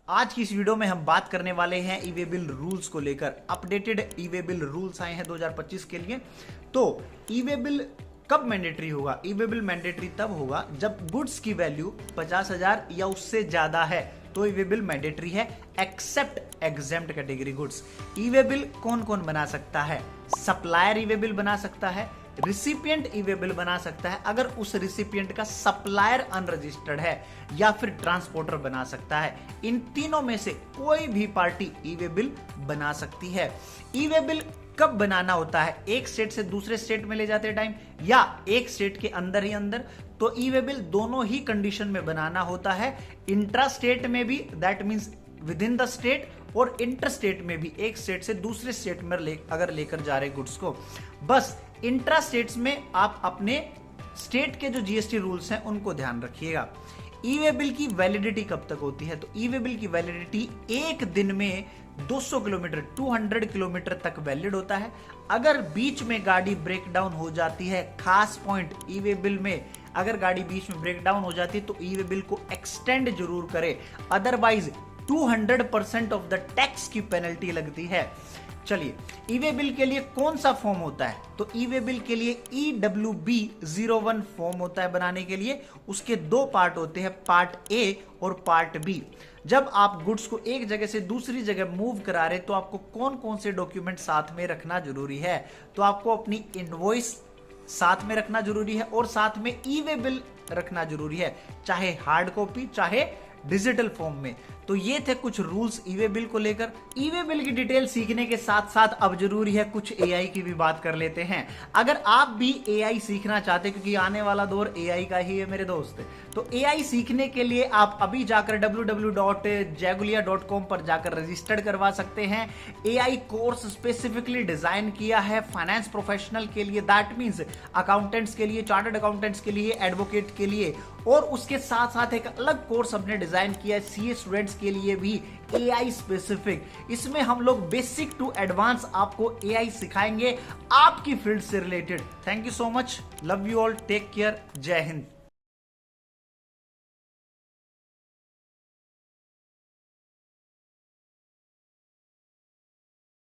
आज की इस वीडियो में हम बात करने वाले हैं ई वे बिल रूल्स को लेकर। अपडेटेड ई वे बिल रूल्स आए हैं 2025 के लिए। तो ई वे बिल कब मैंडेटरी होगा? ई वे बिल मैंडेटरी तब होगा जब गुड्स की वैल्यू 50,000 या उससे ज्यादा है, तो ई वे बिल मैंडेटरी है, एक्सेप्ट एग्जेम्प्ट कैटेगरी गुड्स। ई वे बिल कौन कौन बना सकता है? सप्लायर ई वे बिल बना सकता है, रिसिपिएंट ई वे बिल बना सकता है अगर उस रिसिपिएंट का सप्लायर अनरजिस्टर्ड है, या फिर ट्रांसपोर्टर बना सकता है। इन तीनों में से कोई भी पार्टी ई वे बिल बना सकती है। ई वे बिल कब बनाना होता है? एक स्टेट से दूसरे स्टेट में ले जाते टाइम या एक स्टेट के अंदर ही अंदर। तो ई वे बिल दोनों ही कंडीशन में बनाना होता है, इंट्रा स्टेट में भी, that means with in the state, और इंटर स्टेट में भी, एक स्टेट से दूसरे स्टेट में अगर लेकर जा रहे गुड्स को। बस इंट्रा स्टेट्स में आप अपने स्टेट के जो जीएसटी रूल्स हैं उनको ध्यान रखिएगा। ई वे बिल की वैलिडिटी कब तक होती है? तो ई वे बिल की वैलिडिटी एक दिन में 200 किलोमीटर 200 किलोमीटर तक वैलिड होता है। अगर बीच में गाड़ी ब्रेक डाउन हो जाती है, खास पॉइंट ई वे बिल में, अगर गाड़ी बीच में ब्रेक डाउन हो जाती है तो ई वे बिल को एक्सटेंड जरूर करे, अदरवाइज 200% ऑफ द टैक्स की पेनल्टी लगती है। चलिए, ई वे बिल के लिए कौन सा फॉर्म होता है? तो ई वे बिल के लिए EWB01 फॉर्म होता है बनाने के लिए। उसके दो पार्ट होते हैं, पार्ट ए और पार्ट बी। जब आप गुड्स को एक जगह से दूसरी जगह मूव करा रहे तो आपको कौन कौन से डॉक्यूमेंट साथ में रखना जरूरी है? तो आपको अपनी इनवॉइस साथ में रखना जरूरी है और साथ में ई वे बिल रखना जरूरी है, चाहे हार्ड कॉपी चाहे डिजिटल फॉर्म में। तो ये थे कुछ रूल्स ई वे बिल को लेकर। ई वे बिल की डिटेल सीखने के साथ साथ अब जरूरी है कुछ एआई की भी बात कर लेते हैं। अगर आप भी एआई सीखना चाहते हैं, क्योंकि आने वाला दौर एआई का ही है मेरे दोस्त, तो एआई सीखने के लिए आप अभी जाकर www.jagulia.com पर जाकर रजिस्टर्ड करवा सकते हैं। एआई कोर्स स्पेसिफिकली डिजाइन किया है फाइनेंस प्रोफेशनल के लिए, दैट मींस अकाउंटेंट्स के लिए, चार्टर्ड अकाउंटेंट्स के लिए, एडवोकेट के लिए, और उसके साथ साथ एक अलग कोर्स हमने डिजाइन किया है सीए स्टूडेंट्स के लिए भी, एआई स्पेसिफिक। इसमें हम लोग बेसिक टू एडवांस आपको एआई सिखाएंगे आपकी फील्ड से related. Thank you so much, love you all, take care, जय हिंद।